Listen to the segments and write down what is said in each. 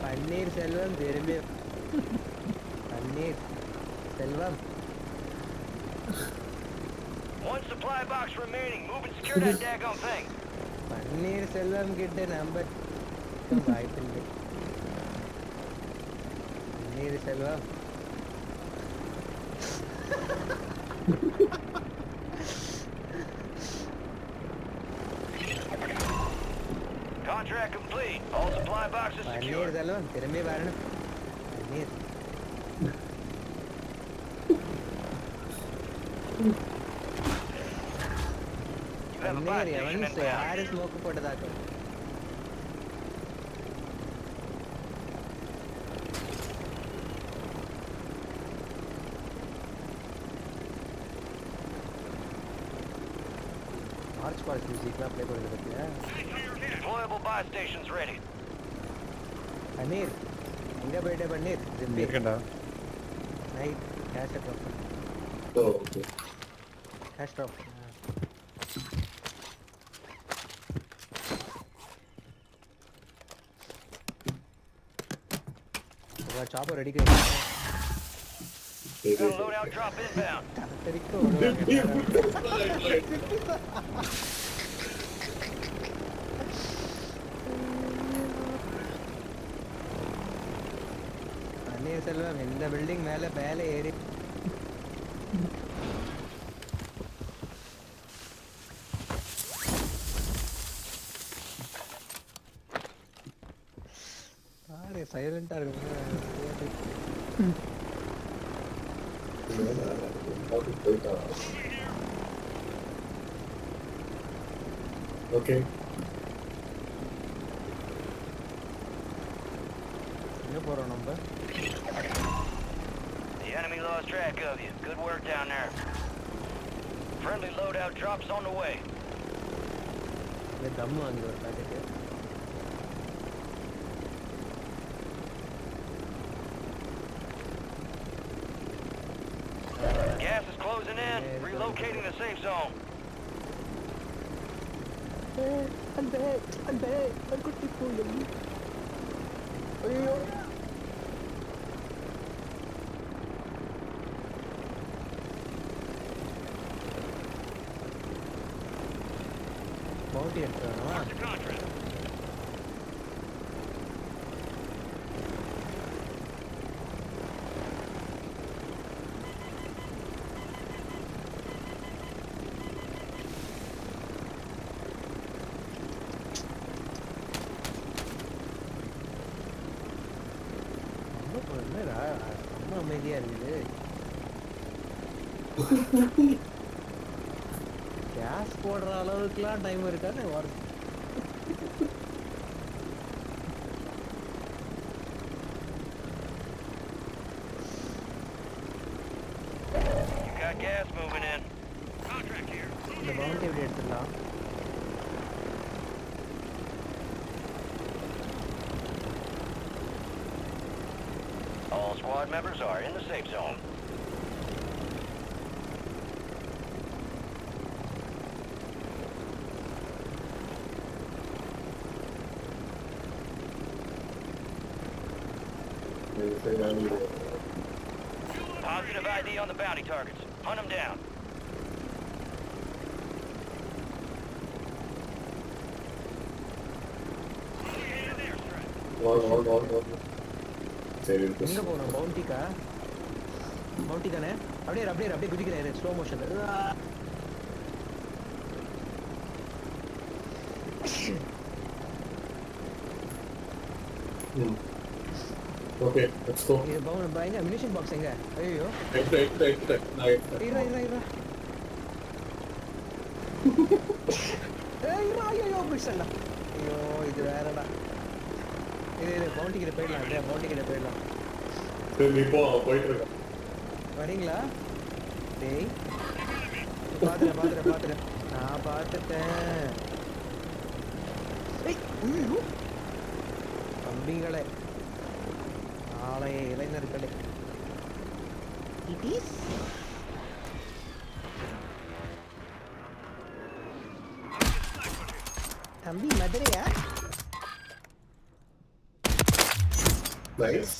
பன்னீர் செல்வம் திரும்பி Panneer Selvam. One supply box remaining. Move and secure that daggone thing. Panneer Selvam கிட்ட number வாய்ப்பில்லை. Panneer Selvam Contract complete. All supply boxes பன்னீர் secured. Selvam திரும்பி வரணும். பன்னீர் You have a buy பன்னீர் station எவன் inbound. யாரு ஸ்மோக் போட்டதாக்கும். மார்ச் பாஸ் மியூசிக்லாம் ப்ளே பண்ணுறது பற்றியா? Deployable buy stations ready. பன்னீர் எங்கே போயிட்டே பன்னீர்? இருக்கேன்டா. நைட் கேஷ் ட்ராப் பண்ணு. Okay. Cash drop chopper ready Got a loadout drop inbound. Panneer Selvam இந்த பில்டிங் மேலே மேலே ஏறி பாரு சைலண்டா இருக்கு. ஓகே. எங்க போறோம் நம்ம? The enemy lost track of you. Good work down there. Friendly loadout drops on the way. இந்த தம்மு வாங்கி ஒரு packet. Gas is closing in. Relocating the safe zone. அந்த குட்டி பூண்டு. ஐயோ பவுண்டி எடுத்துறானா? ரொம்ப அமைதியா இருக்குது. கேஸ் போடுற அளவுக்குலாம் டைம் இருக்கான்னு வருது. You got gas moving in. Contract here. இந்த பவுண்டி எப்படி எடுத்துடலாம்? All squad members are in the safe zone. Positive ID on the bounty targets. Hunt them down. சரி எங்க போகணும்? பவுண்டிக்கா? பவுண்டி தானே? அப்படியே அப்படியே அப்படியே குதிக்கிறேன் slow motion. Okay let's go. இது பவுண்ட் பயங்க மினிஷன் பாக்ஸ் எங்க? ஐயோ எட்டு நான் இருடா இருடா இருடா. ஏய் இருடா ஐயோ மிஸ்டா. ஐயோ இது வேறடா. இது பவுண்டி கிட்ட போயிடலாம். அப்படியே பவுண்டி கிட்ட போயிடலாம். சரி இப்போ போயிட்டு இருக்கேன். வரீங்களா? டேய் பாத்துறேன். நான் பார்த்துட்டேன். ஏய் ஐயோ தம்பிகளே, நாளைய இளைஞர்களே, இட் இஸ் தம்பி மதுரையா? நைஸ்.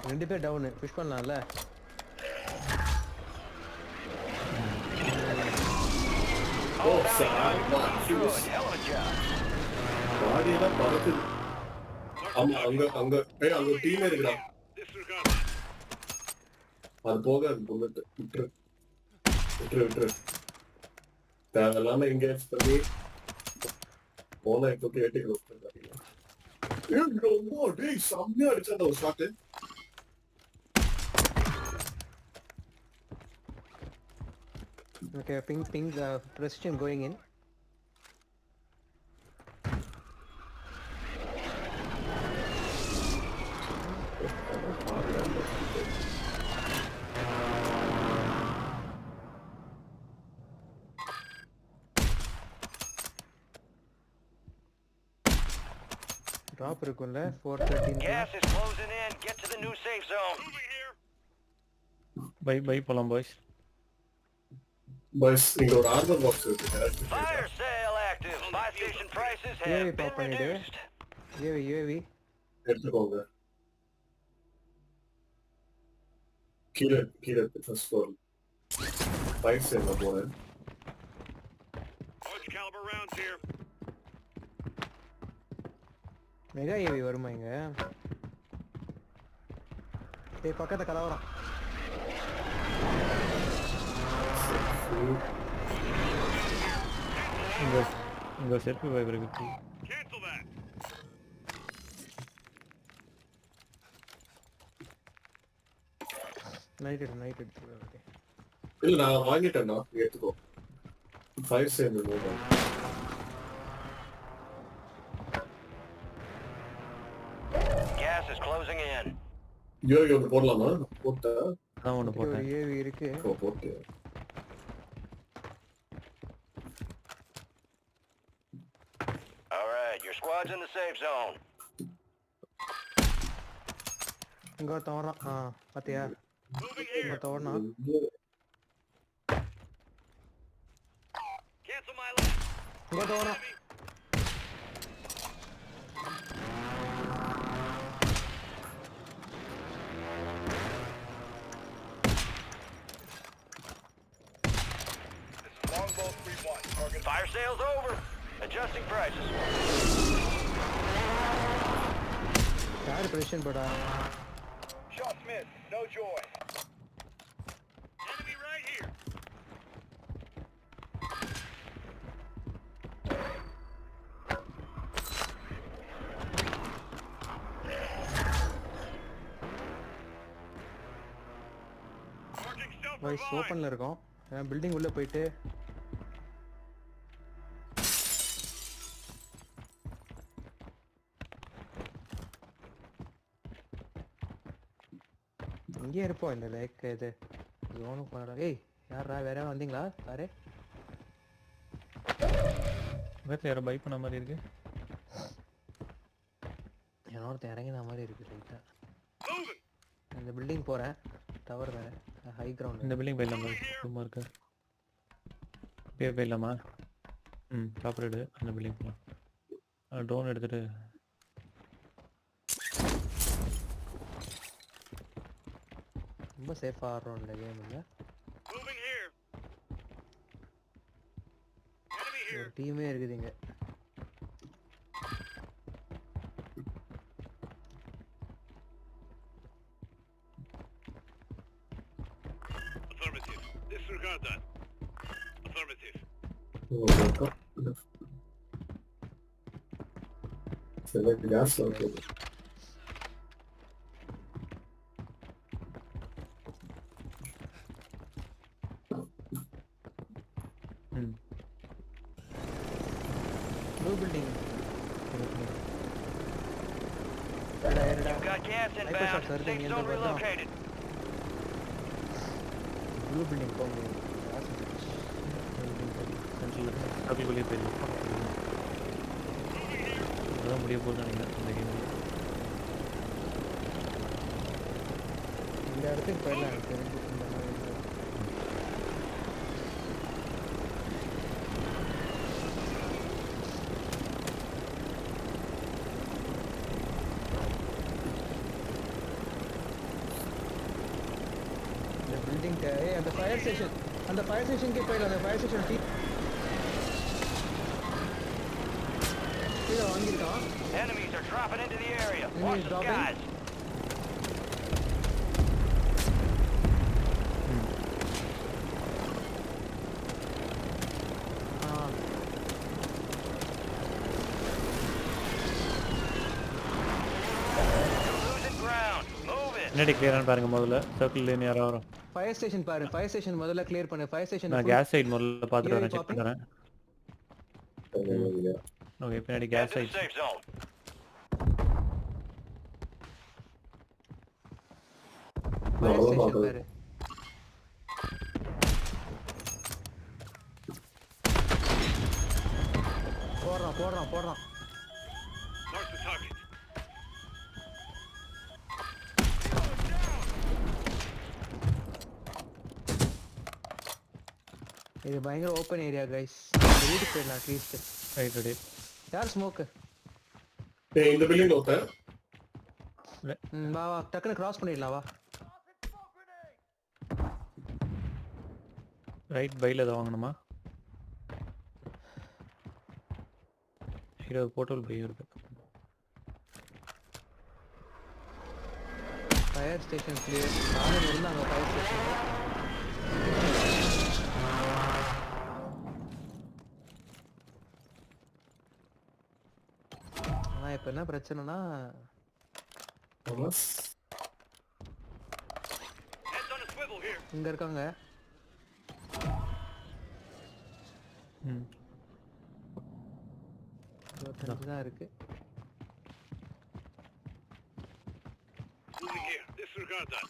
2 பேர் டவுனு புஷ் பண்ணலாம்ல. Oh sir Good. Hell of a job. பாடியெல்லாம் பறக்குது. ஆமா அங்க அங்க அங்க டீமே இருக்குடா. அது போக அது புல்லட் விட்டுரு விட்டுரு விட்டுரு. தேவையில்லாம எங்கேஜ் பண்ணி போனா இப்போ கேட்டு க்ளோஸ் பண்ணுறாங்க. ரொம்ப டேய் செம்மையா அடிச்சான் ஒரு shot. Okay, ping, precision going in. Drop இருக்கும்ல 413. Gas is closing in. Get to the new safe zone. பை போலாம் பாய்ஸ். பஸ் இங்க ஒரு ஆர்மர் பாக்ஸ் இருக்கு. Fire sale active. Buy station prices Yeah, have been Papa, you do. reduced. UAV. எடுத்துக்கோங்க. கீழே first floor. Five save போறேன். Large caliber rounds here. Mega UAV வருமா இங்க? டேய் பக்கத்துல கலவரம். இங்க செல்ஃபி வைபர் இருக்கு. Cancel that. நைட் எடுத்துக்கோ. இல்ல நான் வாங்கிட்டேன்னா எடுத்துக்கோ. ஃபைவ் சேவ் போறேன். Gas is closing in. UAV ஒன்று போடலாமா? போட்டா அதான் ஒன்று ஒரு போட்டேன். UAV இருக்கு. போட்டு All right, your squad's in the safe zone. இங்க ஒருத்தன் வரான். பாத்தியா? Moving இங்க here. ஒருத்தன் வரான். Cancel my left. இங்க ஒருத்தன் வரான். Longbow 3-1. Target. Fire sale's over. Adjusting prices. யாரு precision போடா? Shots missed. No joy. Enemy right here. Marking voice self-revive. ஓப்பன்ல இருக்கோம். பில்டிங் உள்ள போயிட்டு இங்கே இருப்போம். இந்த லேக் இது ஜோனு போடா. ஏய் யாரா வேற வந்தீங்களா? சாரே பக்கத்துல யாரோ பை பண்ண மாதிரி இருக்கு. என்னோட இறங்கின மாதிரி இருக்கு ரைட்டா. Moving. இந்த பில்டிங் போறேன். டவர் வேற ஹை கிரவுண்ட். இந்த பில்டிங் போயிடலாமா? சும்மா இருக்கு. இப்பயே போயிடலாமா? டாப் ரைடு அந்த பில்டிங் போகலாம். ட்ரோன் எடுத்துட்டு ரொம்ப சேஃபா ஆடுறோம் இந்த கேம் இல்ல. Moving here. Enemy here. ஒரு டீமே இருக்குது இங்க. Affirmative. Disregard that. Affirmative. சரி gas okay. Blue building. You've got gas inbound. Microsoft sir, Safe நீங்க zone எந்த பக்கம்? relocated. ப்ளூ பில்டிங் போக முடியும். அப்படி வெளியே போயிடலாம். அதான் முடிய போகுது நினைக்கிறேன் இந்த கேம். இந்த இடத்துக்கு போயிடலாம் எனக்கு தெரிஞ்சு. இந்த மாதிரி இல்லை. பில்டிங் ஏய் அந்த ஃபயர் ஸ்டேஷன் கே போயிடலாம். அந்த ஃபயர் ஸ்டேஷன் கீழே வாங்கியிருக்கான். Enemies are dropping into the area. Enemies Watch the dropping? skies. Losing ground. Move it. முன்னாடி கிளியரானு பாருங்க முதல்ல. சர்க்கிள்லேருந்து யாரோ வரும். ஃபயர் ஸ்டேஷன் பாரு. ஃபயர் ஸ்டேஷன் முதல்ல கிளியர் பண்ணு. ஃபயர் ஸ்டேஷன் நான் கேஸ் சைடு முதல்ல பார்த்துட்டு வரேன், செக் popping? பண்ணுறேன். ஓகே, பின்னாடி Head gas to the side. safe zone. Fire station பாரு. போடுறான். Mark the target. இது பயங்கர ஓப்பன் ஏரியா கைஸ். வீட்டுக்கு போயிடலாம் அட்லீஸ்ட். Right ready. யார் ஸ்மோக்கு? இந்த பில்டிங் ஒருத்தன். வா டக்குன்னு கிராஸ் பண்ணிடலாம் வா. ரைட் பையில் அதை வாங்கணுமா? இது போர்ட்டல் பை இருக்கு. Fire station clear. நானும் இருந்தாங்க ஃபயர் ஸ்டேஷன். ஆனால் இப்போ என்ன பிரச்சனைனா Heads on a swivel here. இங்கே இருக்காங்க. ம் 25 தான் இருக்கு. Moving here. Disregard that.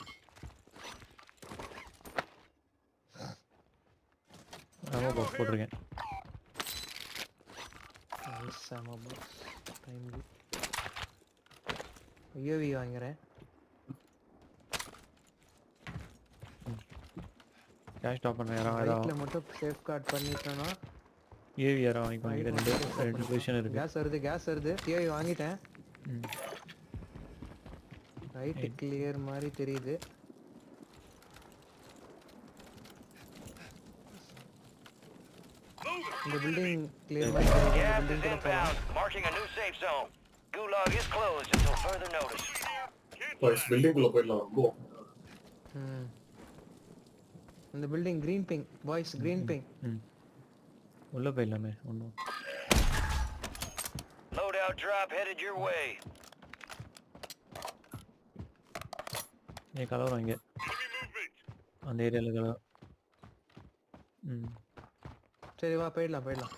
ஆமாம் பாக்ஸ் போட்டிருக்கேன். யூவி வாங்குறேன். கேஷ் ஸ்டாப் பண்ணுறேன். யாராவது பைக்கில் மட்டும் சேஃப் கார்ட் பண்ணிட்டேன்னா ஏவி யாராவது வாங்கிக்கோங்க. ரெண்டு பொசிஷன் இருக்குது. கேஸ் வருது. யூவி வாங்கிட்டேன். ம் ரைட் கிளியர் மாதிரி தெரியுது. இந்த பில்டிங் கிளியர் மாதிரி தெரியுது. இந்த Gas is பில்டிங் கூட போகலாம். inbound. Marking a new safe zone. Gulag is closed until further notice. Boys பில்டிங்குள்ள போயிடலாம். கோ. இந்த building green pink boys green pink. ம் உள்ளே போயிடலாமே ஒன்றும். Loadout drop headed your way. நீ கலவரம் இங்கே Enemy movement. அந்த ஏரியாவில் கலவரம். ம் சரி வா போயிடலாம்.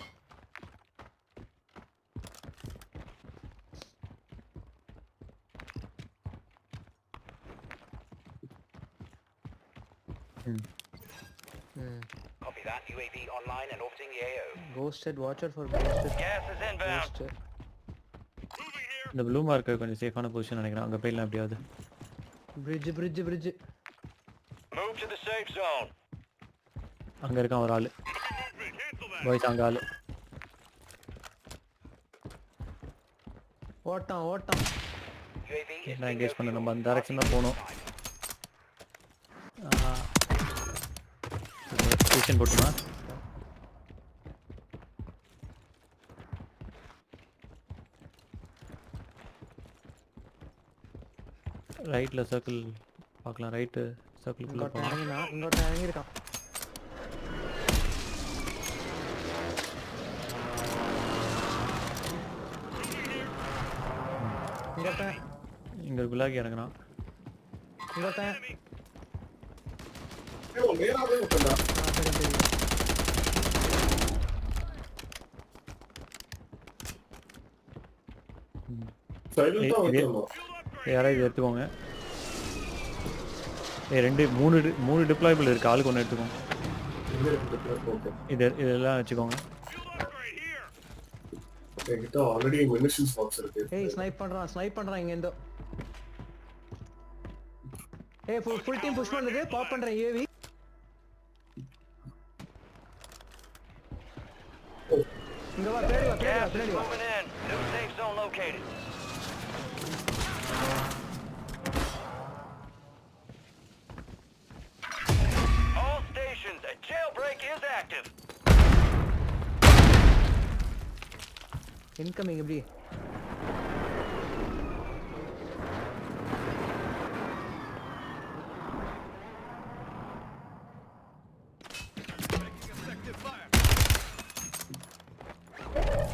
ம் Copy that. UAV online and orbiting the AO. Ghosted watcher for ghosted. Gas is inbound. Moving here. இந்த ப்ளூ மார்க்கு கொஞ்சம் சேஃபான பொசிஷன் நினைக்கிறேன். அங்கே போயிடலாம் எப்படியாவது. Bridge. Move to the safe zone. அங்கே இருக்கான் ஒரு ஆள். Movement. Cancel that. பாய்ஸ் அங்கே ஆள். ஓட்டம் UAV is என்ன என்கேஜ் பண்ண நம்ம அந்த டைரக்ஷன் தான் போகணும். பொசிஷன் போட்டுமா? ரைட்டில் சர்க்கிள் பார்க்கலாம். ரைட்டு சர்க்கிள்குள்ளே போகலாம். இங்கோட்ட இறங்கியிருக்கான். இங்கே குலாகி இறங்கினான். நேராவே விட்டா. சைலண்டா வந்துடணும். யாராவது இது எடுத்துக்கோங்க. மூணு டிப்ளாயபிள் இருக்குது. ஆளுக்கு ஒன்று எடுத்துக்கோங்க. இதெல்லாம் வச்சுக்கோங்க. என்கிட்ட ஆல்ரெடி munitions box இருக்கு. ஏய் ஸ்னைப் பண்றான் இங்க இருந்தோ. ஏய் ஃபுல் டீம் புஷ் பண்ணுது. பாப் பண்றேன் யூவி. இங்க வா பின்னாடி வா. Gas is moving in. New safe zone located. Incoming எப்படி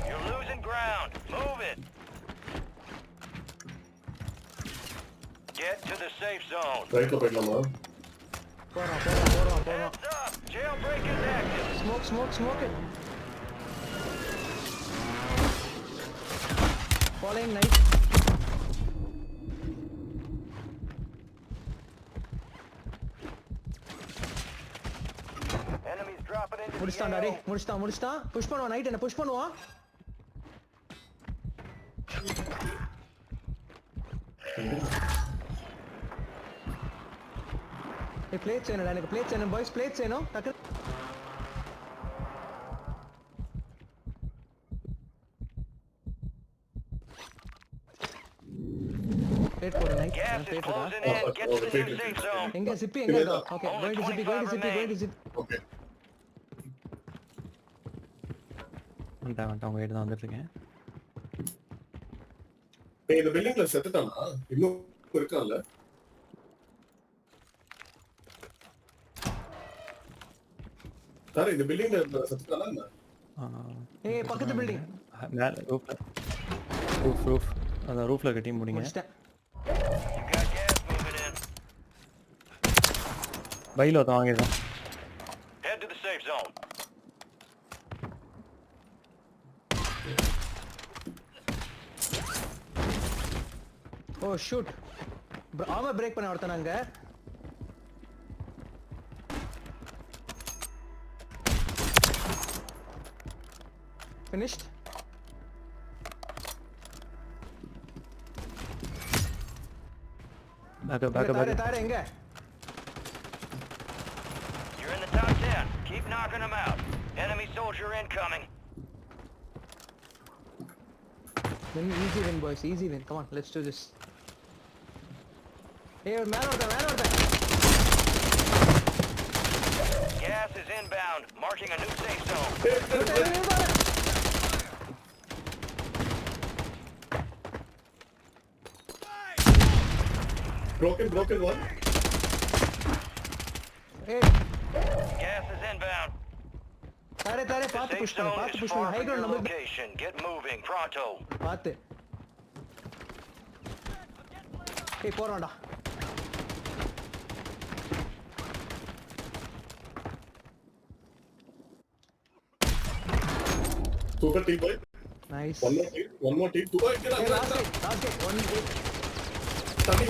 You're losing ground. Move it. Get to the safe zone. ரைட்ல போயிடலாமா? போறோம் Heads up. Jailbreak is active. Smoke it following night Enemies dropping into the முடிச்சிட்டான் டேய் AO. முடிச்சிட்டான் push பண்ணுவான் night என்ன push பண்ணுவான் பிளேட்ஸ் வேணும் எனக்கு பிளேட்ஸ் வேணும் பாய்ஸ் பிளேட்ஸ் வேணும் டக்கு பிளேட் போடு night Gas is plate closing போடா in. Get to the new safe zone. எங்க சிப்பி எங்க இருக்கா ஓகே கோயிங் டு சிப்பி ஓகே. வந்துட்டேன் உங்க கிட்ட தான் வந்துட்டு இருக்கேன். ஏய் இந்த பில்டிங்ல செத்துட்டானா? இன்னும் இருக்கான்ல? சார் இந்த பில்டிங்ல செத்துட்டானா என்ன? ஏய் பக்கத்து பில்டிங் மேல ரூஃப் அந்த ரூஃப்ல கட்டி முடிங்க. முடிச்சிட்டேன் You got gas moving in. பையில ஒருத்தன் வாங்கிடுறேன். Head to the safe zone. Oh shoot ஆமா பிரேக் பண்ண ஒருத்தன் அங்க finished பேக் தார எங்க You're in the top 10. Keep knocking them out. Enemy soldier incoming. easy win boys easy win come on let's do this hey man order Gas is inbound, marking a new safe zone. Broken one. hey Gas is inbound. தாரே The பாத்து safe push zone பண்ணு is push far பண்ணு high from your ground நம்ம location. Get moving, pronto. பாத்து ஏய் போறோம்டா Super team boy. Nice One more team. Two. Get hey up. last game 1 Tani.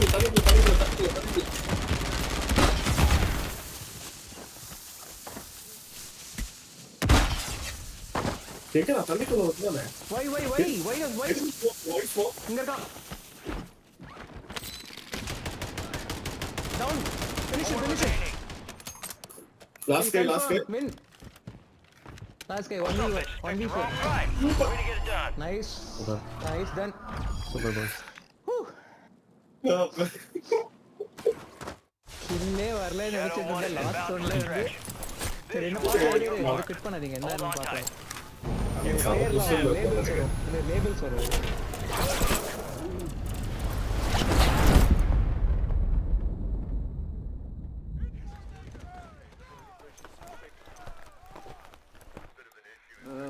கேக்குறா தண்ணிக்குள்ள வந்துதானே? why Voice. இங்க இருக்கான் down finish it Last guy. win last guy 1v1 Picked the 1v4 wrong fight. Way to get it done. nice done super boys. இன்னே வரல Shadow நினைச்சிட்டு 1 இருந்தேன் is last inbound ஒன்ல for இருந்து extraction. சரி என்ன Visual பாத்து mark. கிட் பண்ணாதீங்க Hold என்னன்னு on பாக்கலாம் tight. லேபிள்ஸ் வரும்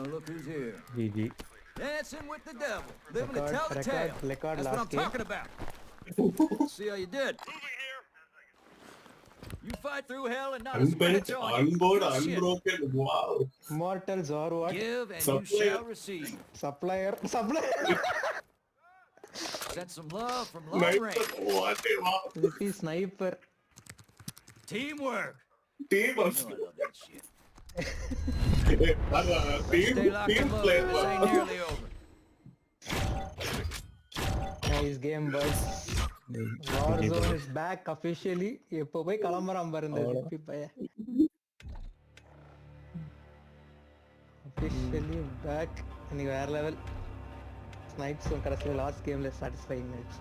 Look who's here. GG. Dancing with the devil. Living to tell the record tale. That's what last I'm game. talking about. See how you did. Moving here. You fight through hell and not a splinter on you. Unboard, Shit. unbroken. Wow. Immortals or what Give and Supplier. you shall receive. supplier Send some love from long Nice. range. Wow. this is sniper Teamwork. Team Oh, I love that shit. team Stay locked team and loaded. play. This ain't nearly over. nice game boys Warzone is back officially எப்போ போய் கிளம்பறான் பாருங்க திருப்பி பையன் officially back இன்னைக்கு வேற level snipes கடைசியில் last கேம்ல satisfying match